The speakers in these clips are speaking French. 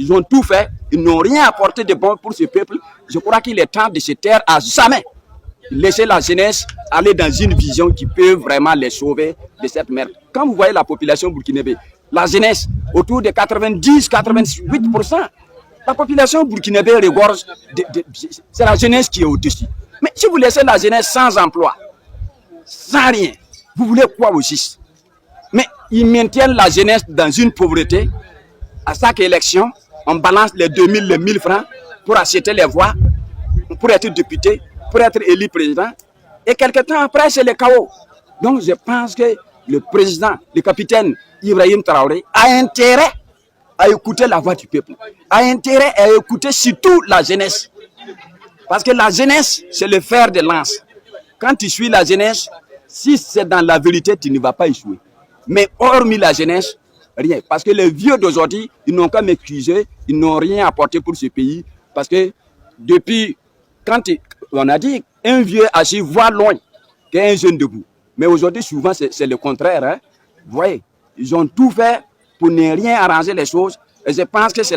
Ils ont tout fait. Ils n'ont rien apporté de bon pour ce peuple. Je crois qu'il est temps de se taire à jamais. Laisser la jeunesse aller dans une vision qui peut vraiment les sauver de cette merde. Quand vous voyez la population burkinabé, la jeunesse, autour de 90-88%, la population burkinabé regorge, c'est la jeunesse qui est au-dessus. Mais si vous laissez la jeunesse sans emploi, sans rien, vous voulez quoi aussi? Mais ils maintiennent la jeunesse dans une pauvreté. À chaque élection, on balance les 2000, les 1000 francs pour acheter les voix, pour être député, pour être élu président. Et quelque temps après, c'est le chaos. Donc je pense que le président, le capitaine Ibrahim Traoré, a intérêt à écouter la voix du peuple, a intérêt à écouter surtout la jeunesse. Parce que la jeunesse, c'est le fer de lance. Quand tu suis la jeunesse, si c'est dans la vérité, tu ne vas pas échouer. Mais hormis la jeunesse, rien. Parce que les vieux d'aujourd'hui, ils n'ont qu'à m'excuser, ils n'ont rien apporté pour ce pays. Parce que depuis, quand on a dit, un vieux assis voit loin qu'un jeune debout. Mais aujourd'hui, souvent, c'est le contraire. Hein? Vous voyez, ils ont tout fait pour ne rien arranger les choses. Et je pense que c'est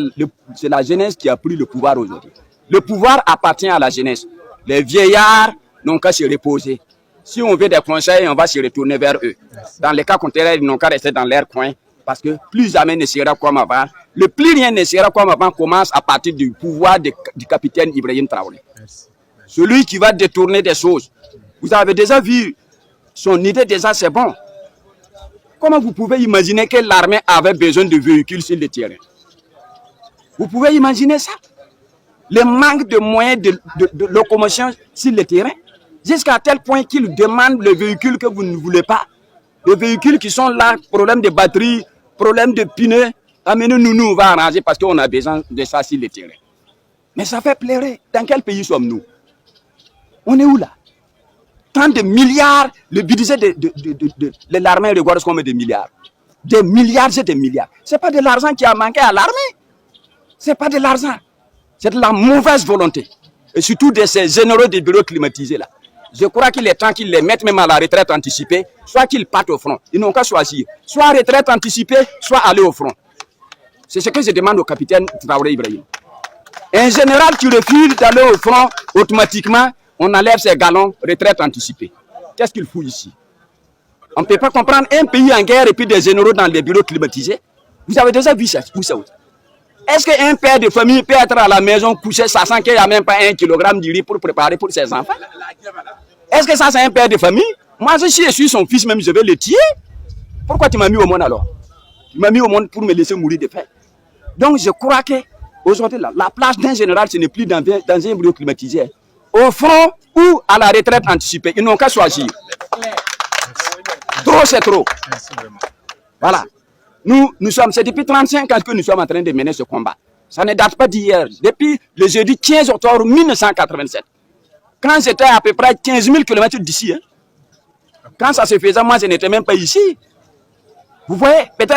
la jeunesse qui a pris le pouvoir aujourd'hui. Le pouvoir appartient à la jeunesse. Les vieillards n'ont qu'à se reposer. Si on veut des conseils, on va se retourner vers eux. Dans les cas contraires, ils n'ont qu'à rester dans leur coin. Parce que plus jamais ne sera comme avant. Le plus rien ne sera comme avant commence à partir du pouvoir du capitaine Ibrahim Traoré. Celui qui va détourner des choses. Vous avez déjà vu son idée, déjà c'est bon. Comment vous pouvez imaginer que l'armée avait besoin de véhicules sur le terrain? Vous pouvez imaginer ça? Le manque de moyens de locomotion sur le terrain, jusqu'à tel point qu'ils demandent le véhicule que vous ne voulez pas. Les véhicules qui sont là, problème de batterie, problème de pneus, amenez-nous, on va arranger parce qu'on a besoin de ça sur le terrain. Mais ça fait pleurer. Dans quel pays sommes-nous? On est où là? Tant de milliards, le budget de l'armée regarde comme des milliards. Des milliards, c'est des milliards. Ce n'est pas de l'argent qui a manqué à l'armée. Ce n'est pas de l'argent. C'est de la mauvaise volonté. Et surtout de ces généraux des bureaux climatisés là. Je crois qu'il est temps qu'ils les mettent même à la retraite anticipée, soit qu'ils partent au front. Ils n'ont qu'à choisir. Soit retraite anticipée, soit aller au front. C'est ce que je demande au capitaine Traoré Ibrahim. Un général qui refuse d'aller au front, automatiquement, on enlève ses galons, retraite anticipée. Qu'est-ce qu'il fout ici? On ne peut pas comprendre un pays en guerre et puis des généraux dans les bureaux climatisés. Vous avez déjà vu ça? Est-ce qu'un père de famille peut être à la maison couché, sachant qu'il n'y a même pas 1 kilogramme de riz pour préparer pour ses enfants? Est-ce que ça c'est un père de famille? Moi, si je suis son fils même, je vais le tuer. Pourquoi tu m'as mis au monde alors? Tu m'as mis au monde pour me laisser mourir de faim. Donc je crois que aujourd'hui, la place d'un général, ce n'est plus dans un bureau climatisé. Au front ou à la retraite anticipée. Ils n'ont qu'à choisir. Trop, c'est trop. Voilà. C'est depuis 35 ans que nous sommes en train de mener ce combat. Ça ne date pas d'hier. Depuis le jeudi 15 octobre 1987. Quand j'étais à peu près 15 000 km d'ici. Hein. Quand ça se faisait, moi, je n'étais même pas ici. Vous voyez, peut-être